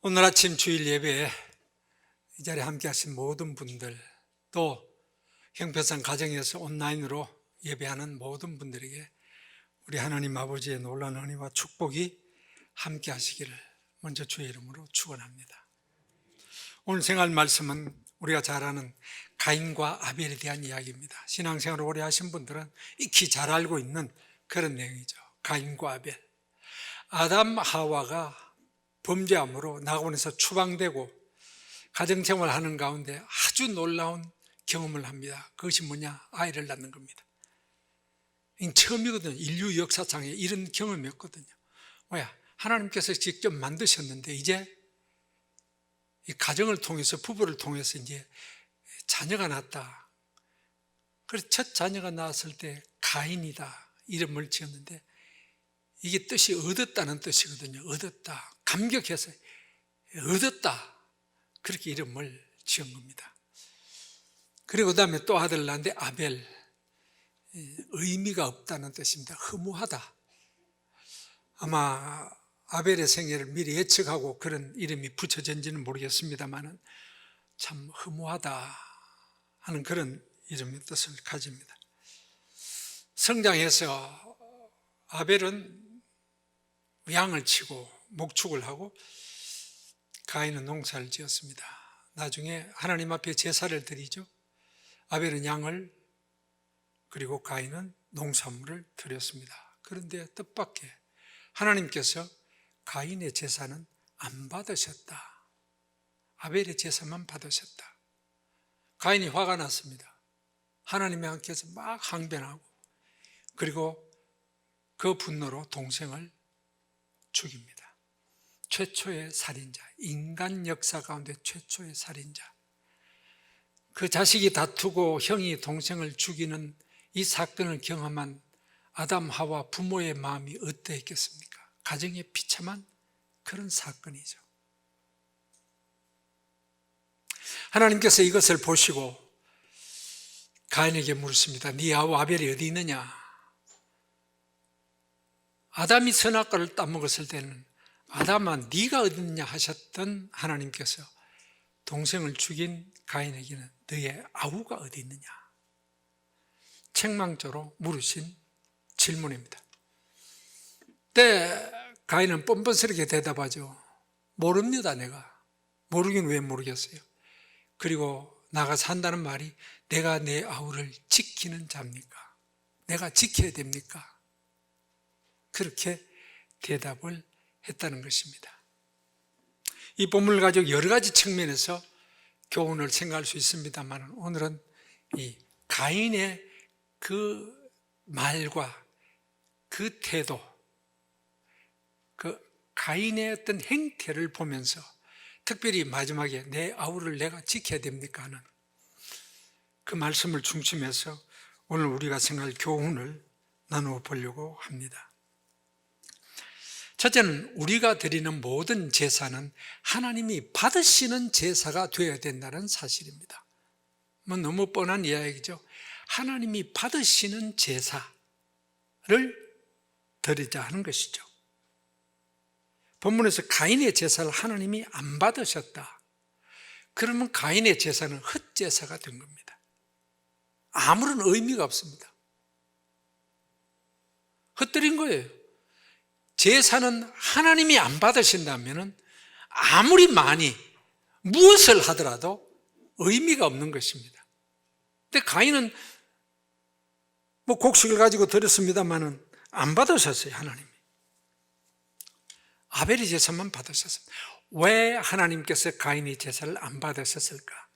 오늘 아침 주일 예배에 이 자리에 함께 하신 모든 분들, 또 형편상 가정에서 온라인으로 예배하는 모든 분들에게 우리 하나님 아버지의 놀라운 은혜와 축복이 함께 하시기를 먼저 주의 이름으로 축원합니다. 오늘 생활 말씀은 우리가 잘 아는 가인과 아벨에 대한 이야기입니다. 신앙생활을 오래 하신 분들은 익히 잘 알고 있는 그런 내용이죠. 가인과 아벨. 아담 하와가 범죄함으로 낙원에서 추방되고 가정생활을 하는 가운데 아주 놀라운 경험을 합니다. 그것이 뭐냐? 아이를 낳는 겁니다. 처음이거든요. 인류 역사상에 이런 경험이 없거든요. 뭐야? 하나님께서 직접 만드셨는데 이제 이 가정을 통해서, 부부를 통해서 이제 자녀가 났다. 그래서 첫 자녀가 나왔을 때 가인이다 이름을 지었는데, 이게 뜻이 얻었다는 뜻이거든요. 얻었다, 감격해서 얻었다, 그렇게 이름을 지은 겁니다. 그리고 그 다음에 또 아들 낳는데 아벨, 의미가 없다는 뜻입니다. 허무하다. 아마 아벨의 생애를 미리 예측하고 그런 이름이 붙여진지는 모르겠습니다만 참 허무하다 하는 그런 이름의 뜻을 가집니다. 성장해서 아벨은 양을 치고 목축을 하고 가인은 농사를 지었습니다. 나중에 하나님 앞에 제사를 드리죠. 아벨은 양을, 그리고 가인은 농산물을 드렸습니다. 그런데 뜻밖의 하나님께서 가인의 제사는 안 받으셨다. 아벨의 제사만 받으셨다. 가인이 화가 났습니다. 하나님의 함께서 막 항변하고, 그리고 그 분노로 동생을 죽입니다. 최초의 살인자, 인간 역사 가운데 최초의 살인자. 그 자식이 다투고 형이 동생을 죽이는 이 사건을 경험한 아담 하와 부모의 마음이 어떠했겠습니까? 가정에 비참한 그런 사건이죠. 하나님께서 이것을 보시고 가인에게 물으십니다. 네 아우 아벨이 어디 있느냐? 아담이 선악과를 따먹었을 때는 아담아 네가 어디 있느냐 하셨던 하나님께서 동생을 죽인 가인에게는 너의 아우가 어디 있느냐, 책망조로 물으신 질문입니다. 그때 가인은 뻔뻔스럽게 대답하죠. 모릅니다. 내가. 모르긴 왜 모르겠어요. 그리고 나가서 한다는 말이 내가 내 아우를 지키는 자입니까? 내가 지켜야 됩니까? 그렇게 대답을 했다는 것입니다. 이 본문을 가지고 여러 가지 측면에서 교훈을 생각할 수 있습니다만 오늘은 이 가인의 그 말과 그 태도, 그 가인의 어떤 행태를 보면서 특별히 마지막에 내 아우를 내가 지켜야 됩니까 하는 그 말씀을 중심해서 오늘 우리가 생각할 교훈을 나누어 보려고 합니다. 첫째는 우리가 드리는 모든 제사는 하나님이 받으시는 제사가 되어야 된다는 사실입니다. 너무 뻔한 이야기죠. 하나님이 받으시는 제사를 드리자 하는 것이죠. 본문에서 가인의 제사를 하나님이 안 받으셨다. 그러면 가인의 제사는 헛제사가 된 겁니다. 아무런 의미가 없습니다. 헛들인 거예요. 제사는 하나님이 안 받으신다면 아무리 많이 무엇을 하더라도 의미가 없는 것입니다. 근데 가인은 곡식을 가지고 드렸습니다만 안 받으셨어요. 하나님이. 아벨의 제사만 받으셨습니다. 왜 하나님께서 가인의 제사를 안 받으셨을까?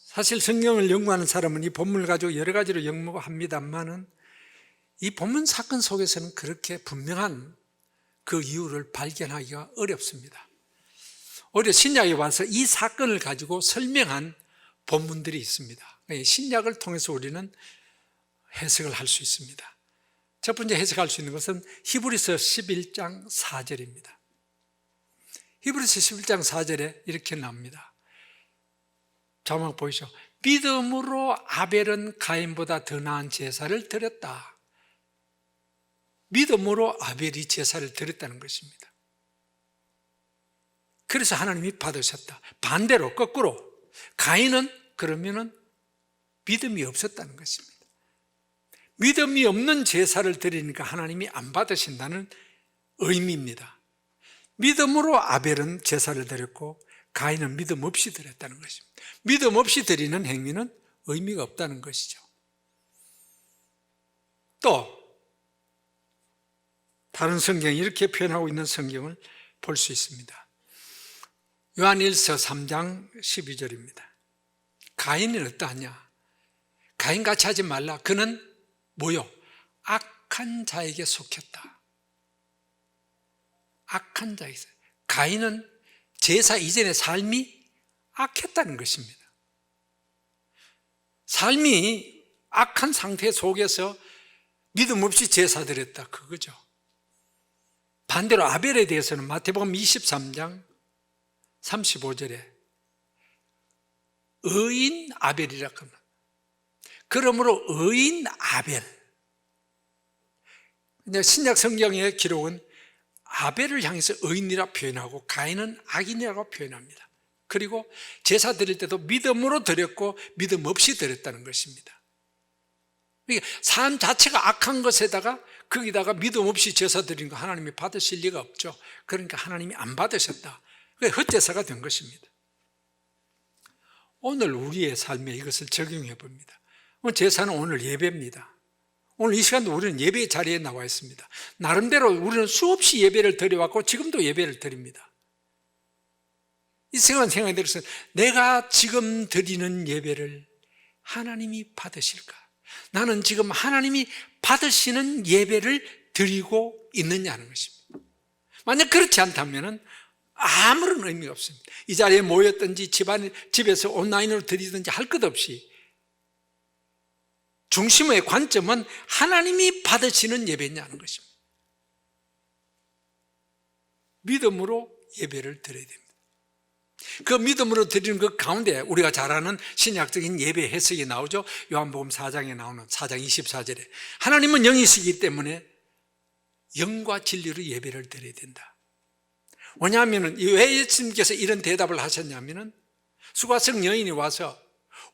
사실 성경을 연구하는 사람은 이 본문을 가지고 여러 가지로 연구합니다만은 이 본문 사건 속에서는 그렇게 분명한 그 이유를 발견하기가 어렵습니다. 오히려 신약에 와서 이 사건을 가지고 설명한 본문들이 있습니다. 신약을 통해서 우리는 해석을 할 수 있습니다. 첫 번째 해석할 수 있는 것은 히브리서 11장 4절입니다. 히브리서 11장 4절에 이렇게 나옵니다. 자막 보이시죠? 믿음으로 아벨은 가인보다 더 나은 제사를 드렸다. 믿음으로 아벨이 제사를 드렸다는 것입니다. 그래서 하나님이 받으셨다. 반대로 거꾸로 가인은 그러면은 믿음이 없었다는 것입니다. 믿음이 없는 제사를 드리니까 하나님이 안 받으신다는 의미입니다. 믿음으로 아벨은 제사를 드렸고 가인은 믿음 없이 드렸다는 것입니다. 믿음 없이 드리는 행위는 의미가 없다는 것이죠. 또 다른 성경이 이렇게 표현하고 있는 성경을 볼 수 있습니다. 요한일서 3장 12절입니다. 가인은 어떠하냐? 가인같이 하지 말라. 그는 뭐요? 악한 자에게 속했다. 악한 자에게. 가인은 제사 이전의 삶이 악했다는 것입니다. 삶이 악한 상태 속에서 믿음 없이 제사 드렸다, 그거죠. 반대로 아벨에 대해서는 마태복음 23장 35절에 의인 아벨이라고 합니다. 그러므로 의인 아벨. 신약 성경의 기록은 아벨을 향해서 의인이라 표현하고 가인은 악인이라고 표현합니다. 그리고 제사 드릴 때도 믿음으로 드렸고 믿음 없이 드렸다는 것입니다. 그러니까 삶 자체가 악한 것에다가 거기다가 믿음 없이 제사 드린 거 하나님이 받으실 리가 없죠. 그러니까 하나님이 안 받으셨다. 그래서 헛제사가 된 것입니다. 오늘 우리의 삶에 이것을 적용해 봅니다. 제사는 오늘 예배입니다. 오늘 이 시간도 우리는 예배 자리에 나와 있습니다. 나름대로 우리는 수없이 예배를 드려왔고 지금도 예배를 드립니다. 이 생각이 들어서 내가 지금 드리는 예배를 하나님이 받으실까? 나는 지금 하나님이 받으시는 예배를 드리고 있느냐는 것입니다. 만약 그렇지 않다면 아무런 의미가 없습니다. 이 자리에 모였든지 집에서 온라인으로 드리든지 할 것 없이 중심의 관점은 하나님이 받으시는 예배냐는 것입니다. 믿음으로 예배를 드려야 됩니다. 그 믿음으로 드리는 그 가운데 우리가 잘 아는 신약적인 예배 해석이 나오죠. 요한복음 4장에 나오는 4장 24절에 하나님은 영이시기 때문에 영과 진리로 예배를 드려야 된다. 왜냐하면 왜 예수님께서 이런 대답을 하셨냐면 수가성 여인이 와서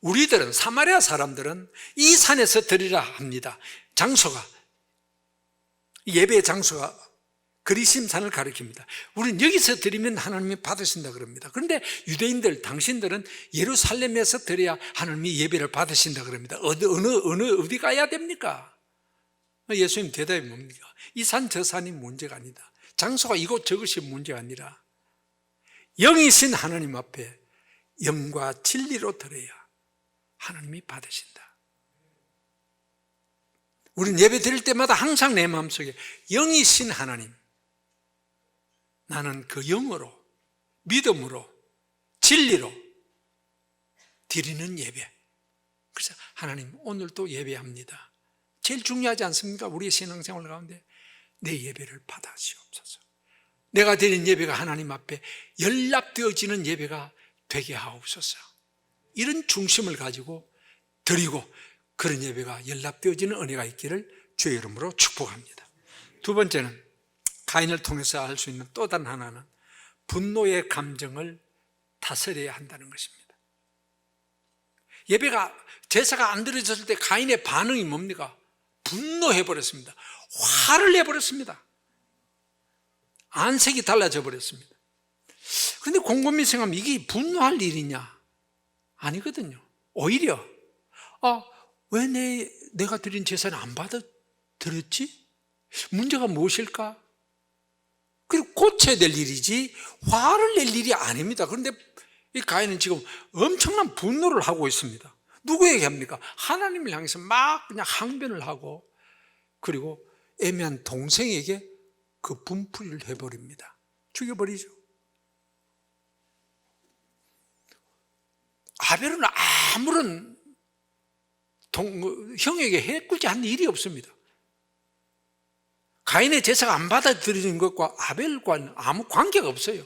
우리들은 사마리아 사람들은 이 산에서 드리라 합니다. 장소가 예배의 장소가 그리심산을 가리킵니다. 우리는 여기서 드리면 하나님이 받으신다 그럽니다. 그런데 유대인들 당신들은 예루살렘에서 드려야 하나님이 예배를 받으신다 그럽니다. 어디 가야 됩니까? 예수님 대답이 뭡니까? 이 산 저 산이 문제가 아니다. 장소가 이곳 저것이 문제가 아니라 영이신 하나님 앞에 영과 진리로 드려야 하나님이 받으신다. 우리는 예배 드릴 때마다 항상 내 마음속에 영이신 하나님, 나는 그 영으로 믿음으로 진리로 드리는 예배. 그래서 하나님 오늘도 예배합니다. 제일 중요하지 않습니까? 우리의 신앙생활 가운데 내 예배를 받아주옵소서. 내가 드린 예배가 하나님 앞에 연락되어지는 예배가 되게 하옵소서. 이런 중심을 가지고 드리고 그런 예배가 연락되어지는 은혜가 있기를 주의 이름으로 축복합니다. 두 번째는 가인을 통해서 알 수 있는 또 다른 하나는 분노의 감정을 다스려야 한다는 것입니다. 예배가 제사가 안 드려졌을 때 가인의 반응이 뭡니까? 분노해버렸습니다. 화를 내버렸습니다. 안색이 달라져 버렸습니다. 그런데 곰곰이 생각하면 이게 분노할 일이냐? 아니거든요. 오히려 왜 내가 드린 제사는 안 받아들였지? 문제가 무엇일까? 그리고 고쳐야 될 일이지 화를 낼 일이 아닙니다. 그런데 이 가인은 지금 엄청난 분노를 하고 있습니다. 누구에게 합니까? 하나님을 향해서 막 그냥 항변을 하고 그리고 애매한 동생에게 그 분풀이를 해버립니다. 죽여버리죠. 아벨은 아무런 형에게 해꾸지 않는 일이 없습니다. 가인의 제사가 안 받아들이는 것과 아벨과는 아무 관계가 없어요.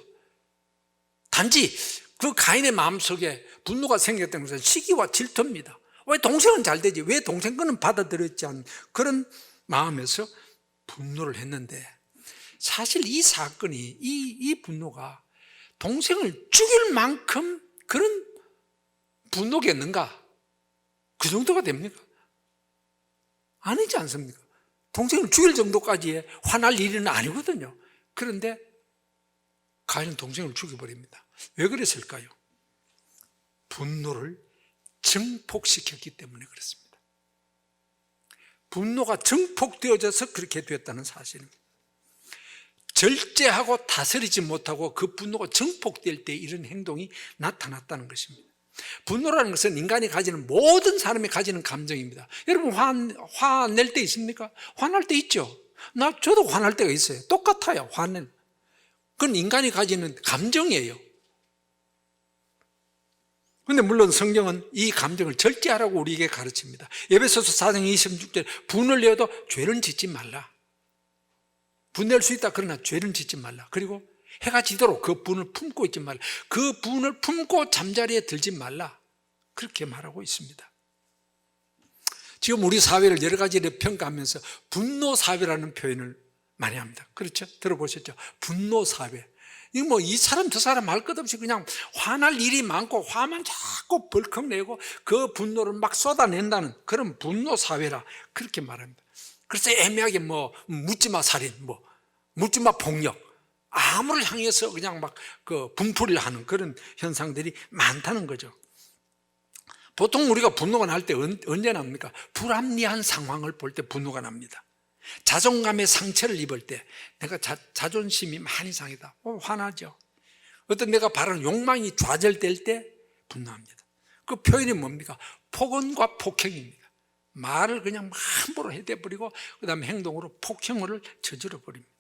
단지 그 가인의 마음속에 분노가 생겼던 것은 시기와 질투입니다. 왜 동생은 잘 되지? 왜 동생 거는 받아들였지 않은 그런 마음에서 분노를 했는데 사실 이 사건이 이 분노가 동생을 죽일 만큼 그런 분노겠는가? 그 정도가 됩니까? 아니지 않습니까? 동생을 죽일 정도까지의 화날 일은 아니거든요. 그런데 가인은 동생을 죽여버립니다. 왜 그랬을까요? 분노를 증폭시켰기 때문에 그렇습니다. 분노가 증폭되어져서 그렇게 되었다는 사실입니다. 절제하고 다스리지 못하고 그 분노가 증폭될 때 이런 행동이 나타났다는 것입니다. 분노라는 것은 인간이 가지는 모든 사람이 가지는 감정입니다. 여러분 화낼 때 있습니까? 화날 때 있죠. 저도 화날 때가 있어요. 똑같아요. 화는 그건 인간이 가지는 감정이에요. 그런데 물론 성경은 이 감정을 절제하라고 우리에게 가르칩니다. 에베소서 4장 26절 분을 내어도 죄를 짓지 말라. 분낼 수 있다. 그러나 죄를 짓지 말라. 그리고 해가 지도록 그 분을 품고 있지 말라. 그 분을 품고 잠자리에 들지 말라. 그렇게 말하고 있습니다. 지금 우리 사회를 여러 가지로 평가하면서 분노사회라는 표현을 많이 합니다. 그렇죠? 들어보셨죠? 분노사회. 이거 이 사람 저 사람 할 것 없이 그냥 화날 일이 많고 화만 자꾸 벌컥 내고 그 분노를 막 쏟아낸다는 그런 분노사회라 그렇게 말합니다. 그래서 애매하게 묻지마 살인, 묻지마 폭력, 암호를 향해서 그냥 막 분풀이를 하는 그런 현상들이 많다는 거죠. 보통 우리가 분노가 날 때 언제 납니까? 불합리한 상황을 볼 때 분노가 납니다. 자존감의 상처를 입을 때 내가 자존심이 많이 상했다. 화나죠. 어떤 내가 바라는 욕망이 좌절될 때 분노합니다. 그 표현이 뭡니까? 폭언과 폭행입니다. 말을 그냥 함부로 해대버리고 그 다음에 행동으로 폭행을 저질러 버립니다.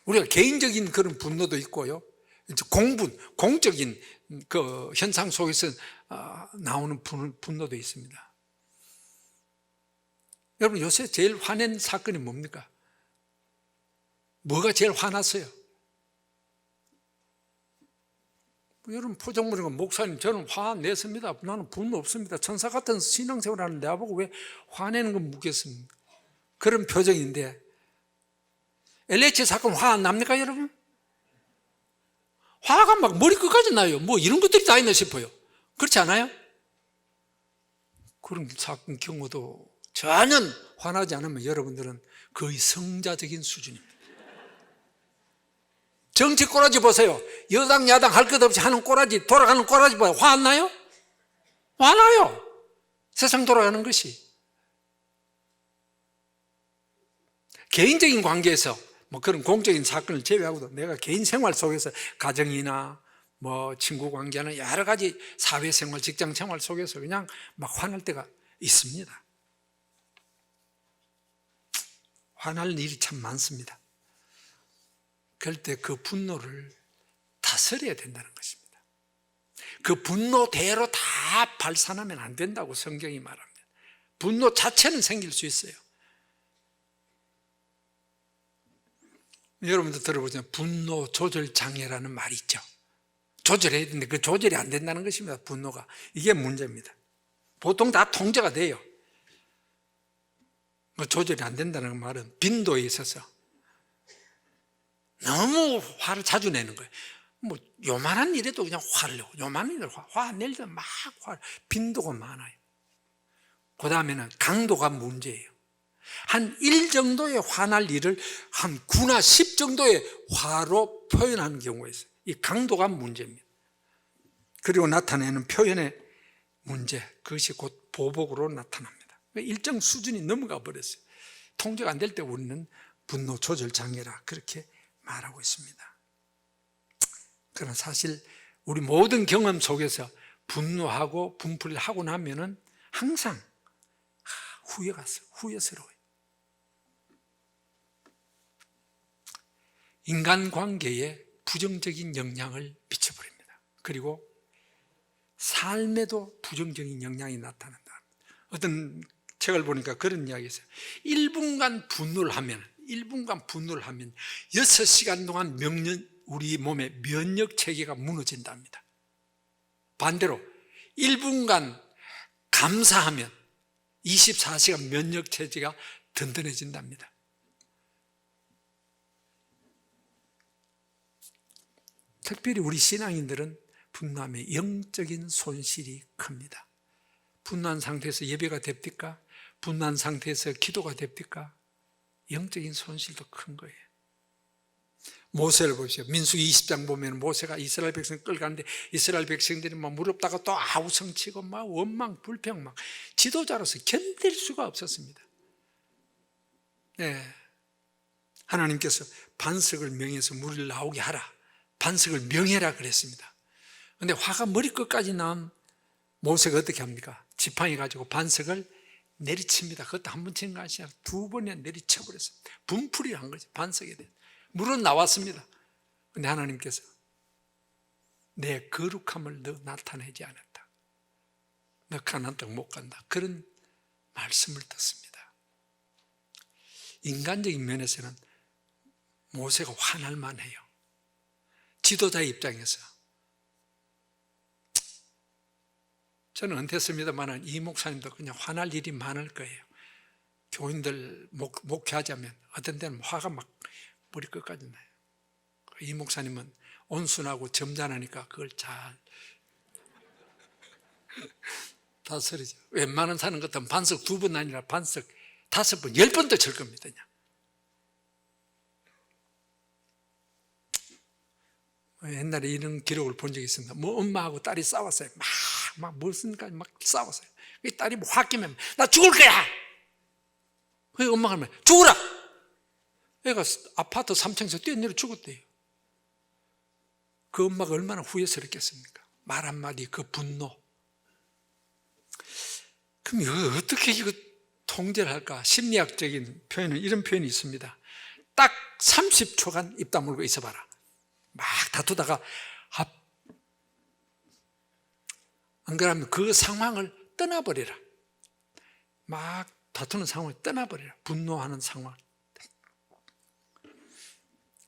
우리가 개인적인 그런 분노도 있고요. 공적인 그 현상 속에서 나오는 분노도 있습니다. 여러분 요새 제일 화낸 사건이 뭡니까? 뭐가 제일 화났어요? 여러분 포장물이고 목사님 저는 화냈습니다. 나는 분노 없습니다. 천사 같은 신앙생활 하는데 나보고 왜 화내는 건 묻겠습니까? 그런 표정인데 LH 사건 화 안 납니까 여러분? 화가 막 머리끝까지 나요. 이런 것들이 다 있나 싶어요. 그렇지 않아요? 그런 사건 경우도 전혀 화나지 않으면 여러분들은 거의 성자적인 수준입니다. 정치 꼬라지 보세요. 여당 야당 할 것 없이 하는 꼬라지, 돌아가는 꼬라지 봐요. 화 안 나요? 화나요. 세상 돌아가는 것이. 개인적인 관계에서 그런 공적인 사건을 제외하고도 내가 개인 생활 속에서 가정이나 친구 관계나 여러 가지 사회생활, 직장생활 속에서 그냥 막 화날 때가 있습니다. 화날 일이 참 많습니다. 그럴 때 그 분노를 다스려야 된다는 것입니다. 그 분노대로 다 발산하면 안 된다고 성경이 말합니다. 분노 자체는 생길 수 있어요. 여러분도 들어보시면 분노 조절 장애라는 말이 있죠. 조절해야 되는데 그 조절이 안 된다는 것입니다. 분노가. 이게 문제입니다. 보통 다 통제가 돼요. 조절이 안 된다는 말은 빈도에 있어서 너무 화를 자주 내는 거예요. 요만한 일에도 그냥 화를 내고 요만한 일에 화 낼 때 막 빈도가 많아요. 그 다음에는 강도가 문제예요. 한 1 정도의 화날 일을 한 9나 10 정도의 화로 표현하는 경우가 있어요. 이 강도가 문제입니다. 그리고 나타내는 표현의 문제, 그것이 곧 보복으로 나타납니다. 일정 수준이 넘어가 버렸어요. 통제가 안 될 때 우리는 분노 조절 장애라 그렇게 말하고 있습니다. 그러나 사실 우리 모든 경험 속에서 분노하고 분풀이를 하고 나면은 항상 후회스러워요. 인간관계에 부정적인 영향을 미쳐버립니다. 그리고 삶에도 부정적인 영향이 나타난다. 어떤 책을 보니까 그런 이야기가 있어요. 1분간 분노를 하면 6시간 동안 우리 몸의 면역 체계가 무너진답니다. 반대로 1분간 감사하면 24시간 면역 체계가 든든해진답니다. 특별히 우리 신앙인들은 분노하면 영적인 손실이 큽니다. 분노한 상태에서 예배가 됩니까? 분노한 상태에서 기도가 됩니까? 영적인 손실도 큰 거예요. 모세를 보십시오. 민수기 20장 보면 모세가 이스라엘 백성을 끌어가는데 이스라엘 백성들이 막 무릎다가 또 아우성치고 막 원망 불평, 막 지도자로서 견딜 수가 없었습니다. 네. 하나님께서 반석을 명해서 물을 나오게 하라, 반석을 명해라 그랬습니다. 그런데 화가 머리끝까지 난 모세가 어떻게 합니까? 지팡이 가지고 반석을 내리칩니다. 그것도 한 번 치는 것이 아니라 두 번이나 내리쳐버렸어요. 분풀이를 한 거죠. 반석에 대해. 물은 나왔습니다. 그런데 하나님께서 내 거룩함을 너 나타내지 않았다, 너 가나안 땅 못 간다, 그런 말씀을 듣습니다. 인간적인 면에서는 모세가 화날 만해요. 지도자의 입장에서. 저는 은퇴했습니다만 이 목사님도 그냥 화날 일이 많을 거예요. 교인들 목회하자면 어떤 때는 화가 막 머리끝까지 나요. 이 목사님은 온순하고 점잖으니까 그걸 잘 다스리죠. 웬만한 사는 것은 반석 2번 아니라 반석 5번, 10번도 칠 겁니다. 그냥. 옛날에 이런 기록을 본 적이 있습니다. 뭐 엄마하고 딸이 싸웠어요. 막 무슨까지 막 싸웠어요. 딸이 뭐 확 끼면 나 죽을 거야. 그 엄마가 하면 죽으라. 애가 아파트 3층에서 뛰어내려 죽었대요. 그 엄마가 얼마나 후회스럽겠습니까? 말 한마디 그 분노. 그럼 이거 어떻게 이거 통제를 할까? 심리학적인 표현은 이런 표현이 있습니다. 딱 30초간 입 다물고 있어봐라. 막 다투다가 안 그러면 그 상황을 떠나버리라. 막 다투는 상황을 떠나버리라. 분노하는 상황.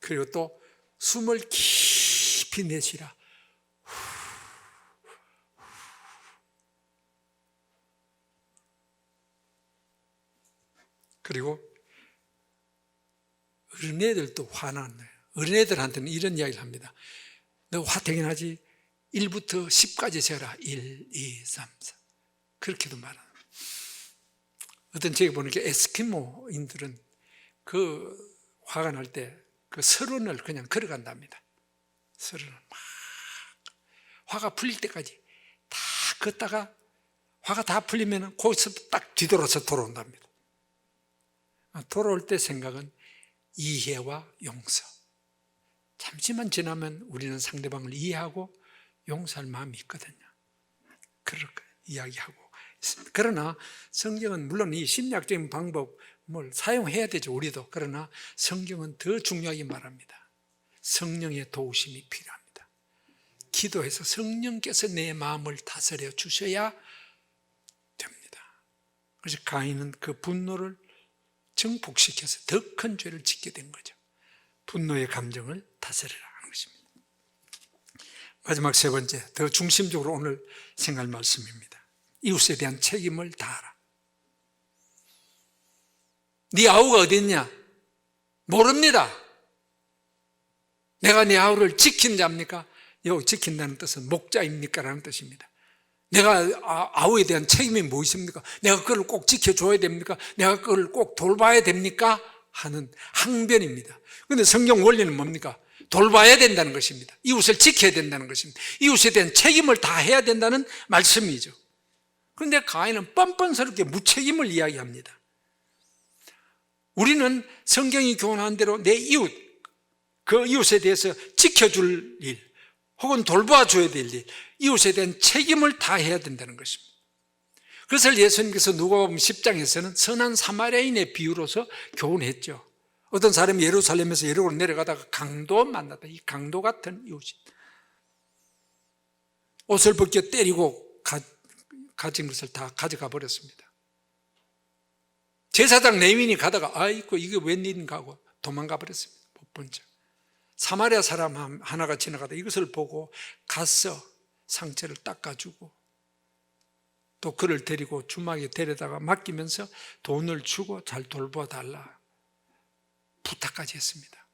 그리고 또 숨을 깊이 내쉬라. 그리고 어린애들도 화나는 거예요. 어린애들한테는 이런 이야기를 합니다. 너 화 되게 나지? 1부터 10까지 세라. 1, 2, 3, 4. 그렇게도 말합니다. 어떤 책에 보니까 에스키모인들은 그 화가 날 때 그 설원을 그냥 걸어간답니다. 설원을 막 화가 풀릴 때까지 다 걷다가 화가 다 풀리면 거기서 딱 뒤돌아서 돌아온답니다. 돌아올 때 생각은 이해와 용서. 잠시만 지나면 우리는 상대방을 이해하고 용서할 마음이 있거든요. 그렇게 이야기하고 있습니다. 그러나 성경은 물론 이 심리학적인 방법을 사용해야 되죠, 우리도. 그러나 성경은 더 중요하게 말합니다. 성령의 도우심이 필요합니다. 기도해서 성령께서 내 마음을 다스려 주셔야 됩니다. 그래서 가인은 그 분노를 증폭시켜서 더 큰 죄를 짓게 된 거죠. 분노의 감정을 다스리라 하는 것입니다. 마지막 세 번째, 더 중심적으로 오늘 생각할 말씀입니다. 이웃에 대한 책임을 다하라. 네 아우가 어디 있냐? 모릅니다. 내가 네 아우를 지킨 자입니까? 여기 지킨다는 뜻은 목자입니까? 라는 뜻입니다. 내가 아우에 대한 책임이 무엇입니까? 내가 그걸 꼭 지켜줘야 됩니까? 내가 그걸 꼭 돌봐야 됩니까? 하는 항변입니다. 그런데 성경 원리는 뭡니까? 돌봐야 된다는 것입니다. 이웃을 지켜야 된다는 것입니다. 이웃에 대한 책임을 다해야 된다는 말씀이죠. 그런데 가인은 뻔뻔스럽게 무책임을 이야기합니다. 우리는 성경이 교훈한 대로 내 이웃, 그 이웃에 대해서 지켜줄 일, 혹은 돌봐줘야 될 일, 이웃에 대한 책임을 다해야 된다는 것입니다. 그래서 예수님께서 누가복음 10장에서는 선한 사마리아인의 비유로서 교훈했죠. 어떤 사람이 예루살렘에서 여리고로 내려가다가 강도 만났다. 이 강도 같은 이웃이 옷을 벗겨 때리고 가진 것을 다 가져가 버렸습니다. 제사장 레위인이 가다가 아이고 이게 웬일인가 하고 도망가 버렸습니다. 못 본 척. 사마리아 사람 하나가 지나가다 이것을 보고 가서 상처를 닦아주고 또 그를 데리고 주막에 데려다가 맡기면서 돈을 주고 잘 돌봐달라 부탁까지 했습니다.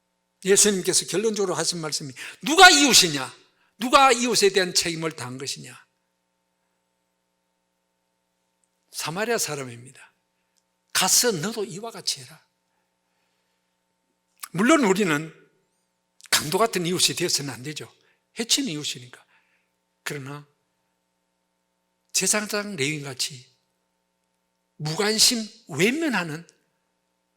예수님께서 결론적으로 하신 말씀이 누가 이웃이냐? 누가 이웃에 대한 책임을 다한 것이냐? 사마리아 사람입니다. 가서 너도 이와 같이 해라. 물론 우리는 강도 같은 이웃이 되어서는 안 되죠. 해치는 이웃이니까. 그러나 제사장 레위인같이 무관심 외면하는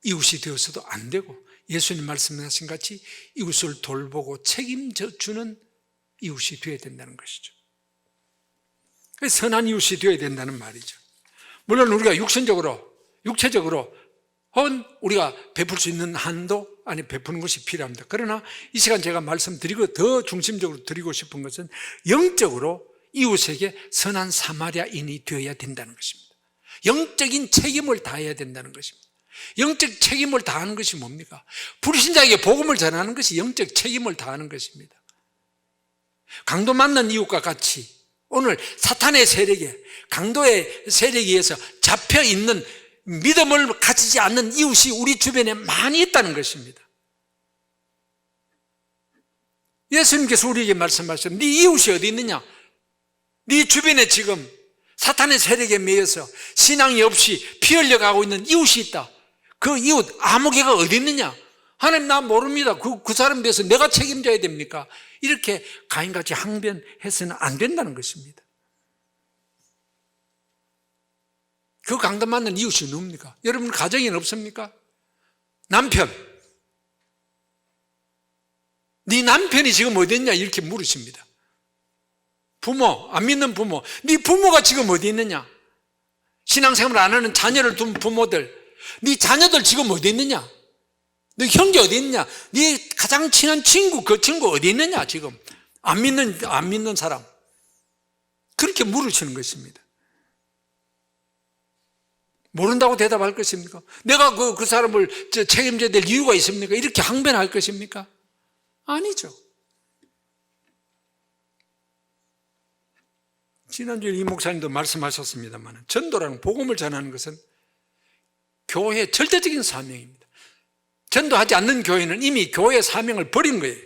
이웃이 되어서도 안 되고, 예수님 말씀하신 같이 이웃을 돌보고 책임져 주는 이웃이 되어야 된다는 것이죠. 선한 이웃이 되어야 된다는 말이죠. 물론 우리가 육체적으로 혹은 우리가 베풀 수 있는 한도 안에 베푸는 것이 필요합니다. 그러나 이 시간 제가 말씀드리고 더 중심적으로 드리고 싶은 것은 영적으로 이웃에게 선한 사마리아인이 되어야 된다는 것입니다. 영적인 책임을 다해야 된다는 것입니다. 영적 책임을 다하는 것이 뭡니까? 불신자에게 복음을 전하는 것이 영적 책임을 다하는 것입니다. 강도 맞는 이웃과 같이 오늘 사탄의 세력에, 강도의 세력에 의해서 잡혀있는 믿음을 가지지 않는 이웃이 우리 주변에 많이 있다는 것입니다. 예수님께서 우리에게 말씀하셨죠. 네 이웃이 어디 있느냐? 네 주변에 지금 사탄의 세력에 매여서 신앙이 없이 피 흘려가고 있는 이웃이 있다. 그 이웃 아무개가 어디 있느냐? 하나님 나 모릅니다. 그 사람에 대해서 내가 책임져야 됩니까? 이렇게 가인같이 항변해서는 안 된다는 것입니다. 그 강도 맞는 이웃이 누굽니까? 여러분 가정에는 없습니까? 남편. 네 남편이 지금 어디 있냐? 이렇게 물으십니다. 부모, 안 믿는 부모. 네 부모가 지금 어디 있느냐? 신앙생활 안 하는 자녀를 둔 부모들. 네 자녀들 지금 어디 있느냐? 네 형제 어디 있느냐? 네 가장 친한 친구, 그 친구 어디 있느냐? 지금 안 믿는 사람. 그렇게 물으시는 것입니다. 모른다고 대답할 것입니까? 내가 그 사람을 책임져야 될 이유가 있습니까? 이렇게 항변할 것입니까? 아니죠. 지난주에 이 목사님도 말씀하셨습니다만, 전도라는 복음을 전하는 것은 교회의 절대적인 사명입니다. 전도하지 않는 교회는 이미 교회의 사명을 버린 거예요.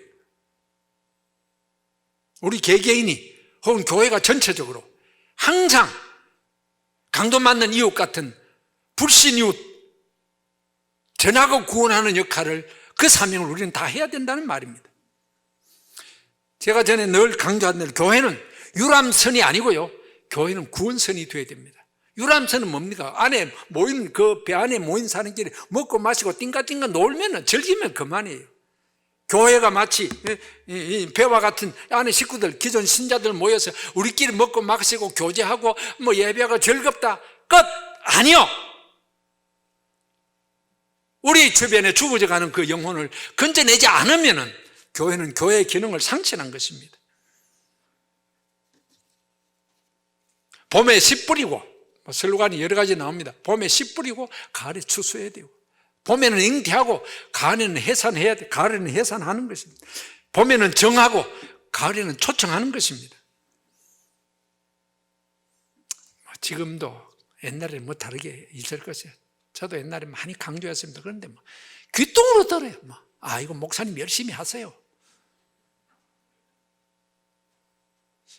우리 개개인이 혹은 교회가 전체적으로 항상 강도 맞는 이웃 같은 불신 이웃 전하고 구원하는 역할을, 그 사명을 우리는 다 해야 된다는 말입니다. 제가 전에 늘 강조한 대로 교회는 유람선이 아니고요, 교회는 구원선이 되어야 됩니다. 유람선은 뭡니까? 안에 모인, 그 배 안에 모인 사람끼리 먹고 마시고 띵까띵까 놀면, 즐기면 그만이에요. 교회가 마치 이 배와 같은 안에 식구들, 기존 신자들 모여서 우리끼리 먹고 마시고 교제하고 뭐 예배가 즐겁다, 끝! 아니요! 우리 주변에 죽어져가는 그 영혼을 건져내지 않으면 교회는 교회의 기능을 상실한 것입니다. 봄에 씨 뿌리고, 슬로건이 여러 가지 나옵니다. 봄에 씨 뿌리고 가을에 추수해야 되고, 봄에는 잉태하고 가을에는 해산해야 돼. 가을에는 해산하는 것입니다. 봄에는 정하고 가을에는 초청하는 것입니다. 지금도 옛날에 뭐 다르게 있을 것이에요. 저도 옛날에 많이 강조했습니다. 그런데 뭐 귀뚱으로 들어요. 이거 목사님 열심히 하세요.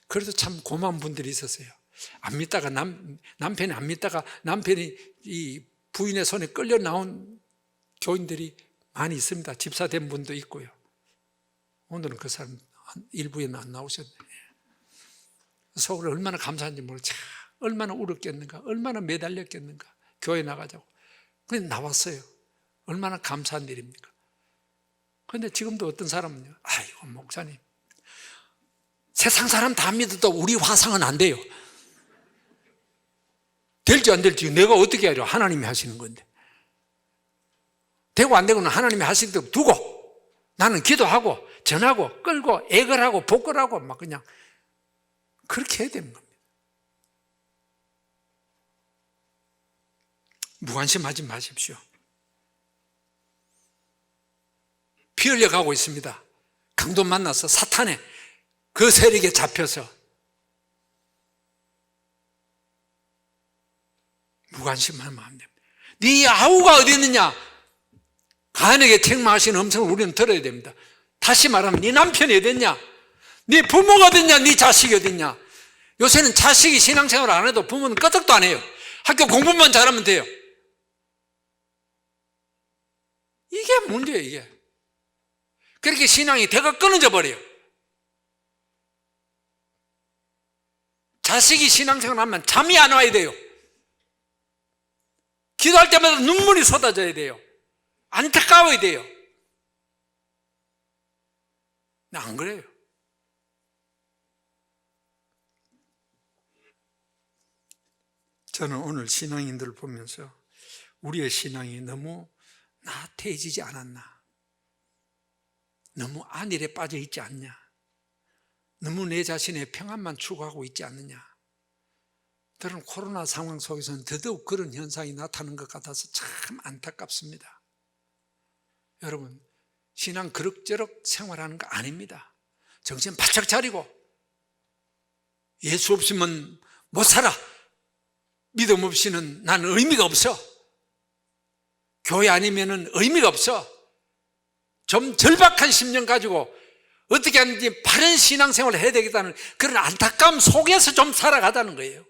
그래도 참 고마운 분들이 있었어요. 안 믿다가 남편이 안 믿다가 남편이 이 부인의 손에 끌려 나온 교인들이 많이 있습니다. 집사 된 분도 있고요. 오늘은 그 사람 일부에는 안 나오셨네. 속으로 얼마나 감사한지 모르죠. 얼마나 울었겠는가, 얼마나 매달렸겠는가. 교회 나가자고. 근데 나왔어요. 얼마나 감사한 일입니까? 그런데 지금도 어떤 사람은요, 아이고 목사님, 세상 사람 다 믿어도 우리 화상은 안 돼요. 될지 안 될지 내가 어떻게 하려? 하나님이 하시는 건데. 되고 안 되고는 하나님이 하시는 대로 두고, 나는 기도하고 전하고 끌고 애걸하고 복걸하고 막 그냥 그렇게 해야 되는 겁니다. 무관심하지 마십시오. 피 흘려가고 있습니다. 강도 만나서 사탄의 그 세력에 잡혀서 무관심하면 안 됩니다. 네 아우가 어디 있느냐? 가인에게 책망하시는 음성을 우리는 들어야 됩니다. 다시 말하면 네 남편이 어딨냐? 네 부모가 어딨냐? 네 자식이 어딨냐? 요새는 자식이 신앙생활 안 해도 부모는 끄떡도 안 해요. 학교 공부만 잘하면 돼요. 이게 문제예요, 이게. 그렇게 신앙이 대가 끊어져 버려요. 자식이 신앙생활 하면 잠이 안 와야 돼요. 기도할 때마다 눈물이 쏟아져야 돼요. 안타까워야 돼요. 안 그래요. 저는 오늘 신앙인들을 보면서 우리의 신앙이 너무 나태해지지 않았나, 너무 안일에 빠져 있지 않냐, 너무 내 자신의 평안만 추구하고 있지 않느냐. 저는 코로나 상황 속에서는 더더욱 그런 현상이 나타나는 것 같아서 참 안타깝습니다. 여러분, 신앙 그럭저럭 생활하는 거 아닙니다. 정신 바짝 차리고 예수 없으면 못 살아, 믿음 없이는 나는 의미가 없어, 교회 아니면 의미가 없어, 좀 절박한 심령 가지고 어떻게 하는지 바른 신앙생활을 해야 되겠다는 그런 안타까움 속에서 좀 살아가자는 거예요.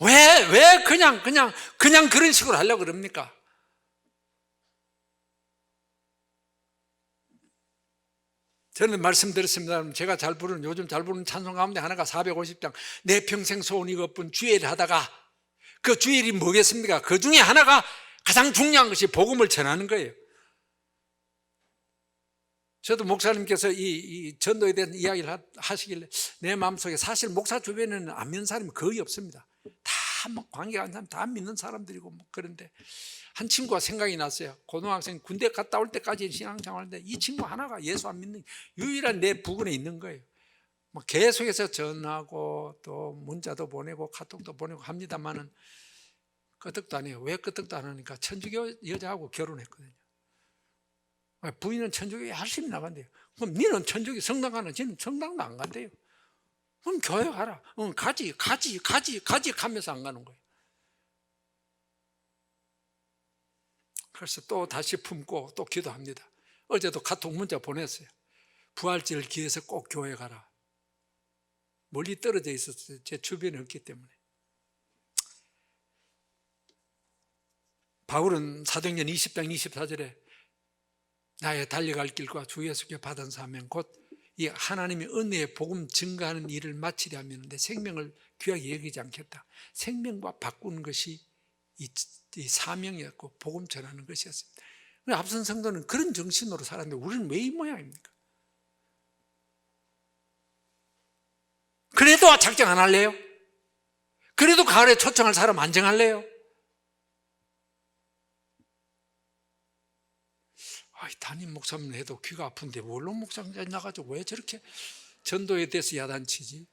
왜 그냥 그런 식으로 하려고 그럽니까? 저는 말씀드렸습니다. 제가 요즘 잘 부르는 찬송 가운데 하나가 450장 내 평생 소원 이것뿐 주일을 하다가, 그 주일이 뭐겠습니까? 그 중에 하나가 가장 중요한 것이 복음을 전하는 거예요. 저도 목사님께서 이 전도에 대한 이야기를 하시길래 내 마음속에, 사실 목사 주변에는 안 믿는 사람이 거의 없습니다. 다 관계가 안 사람, 다 믿는 사람들이고 그런데 한 친구가 생각이 났어요. 고등학생 군대 갔다 올 때까지 신앙생활하는데 이 친구 하나가 예수 안 믿는 유일한 내 부근에 있는 거예요. 계속해서 전화하고 또 문자도 보내고 카톡도 보내고 합니다만은 끄떡도 안 해요. 왜 끄떡도 안 하니까 천주교 여자하고 결혼했거든요. 부인은 천주교에 열심히 나간대요. 그럼 니는 천주교 성당 가나? 지는 성당도 안 간대요. 그럼 교회 가라. 가지 하면서 안 가는 거예요. 그래서 또 다시 품고 또 기도합니다. 어제도 카톡 문자 보냈어요. 부활절 기해서 꼭 교회 가라. 멀리 떨어져 있었어요. 제 주변에 없기 때문에. 바울은 사도행전 20장 24절에 나의 달려갈 길과 주 예수께 받은 사명 곧 이 하나님의 은혜의 복음 증거하는 일을 마치려 하면 내 생명을 귀하게 여기지 않겠다. 생명과 바꾸는 것이 이 사명이었고 복음 전하는 것이었습니다. 앞선 성도는 그런 정신으로 살았는데 우리는 왜 이 모양입니까? 그래도 작정 안 할래요? 그래도 가을에 초청할 사람 안 정할래요? 담임 목사님 해도 귀가 아픈데 뭘로 목사님 나가지고 왜 저렇게 전도에 대해서 야단치지?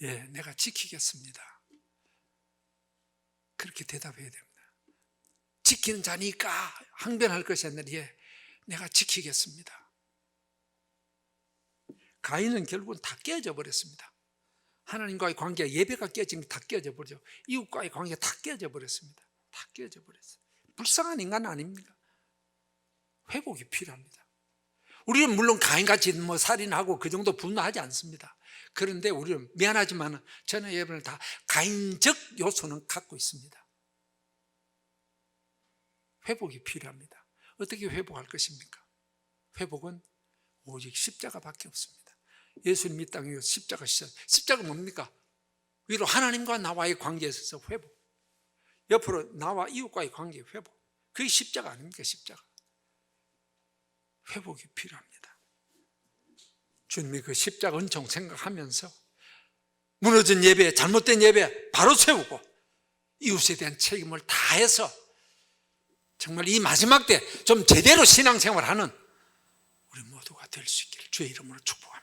예, 내가 지키겠습니다. 그렇게 대답해야 됩니다. 지키는 자니까 항변할 것이 아니라 예, 내가 지키겠습니다. 가인은 결국은 다 깨어져 버렸습니다. 하나님과의 관계가, 예배가 깨진 게 다 깨어져 버리죠. 이웃과의 관계가 다 깨어져 버렸습니다. 다 깨어져 버렸어요. 불쌍한 인간 아닙니까? 회복이 필요합니다. 우리는 물론 가인같이 살인하고 그 정도 분노하지 않습니다. 그런데 우리는 미안하지만 저는 여러분을 다 가인적 요소는 갖고 있습니다. 회복이 필요합니다. 어떻게 회복할 것입니까? 회복은 오직 십자가밖에 없습니다. 예수님 이 땅에 십자가 시작. 십자가 뭡니까? 위로 하나님과 나와의 관계에 있어서 회복. 옆으로 나와 이웃과의 관계 회복. 그게 십자가 아닙니까? 십자가. 회복이 필요합니다. 주님의 그 십자가 은총 생각하면서 무너진 예배, 잘못된 예배 바로 세우고 이웃에 대한 책임을 다해서 정말 이 마지막 때 좀 제대로 신앙생활하는 우리 모두가 될 수 있기를 주의 이름으로 축복합니다.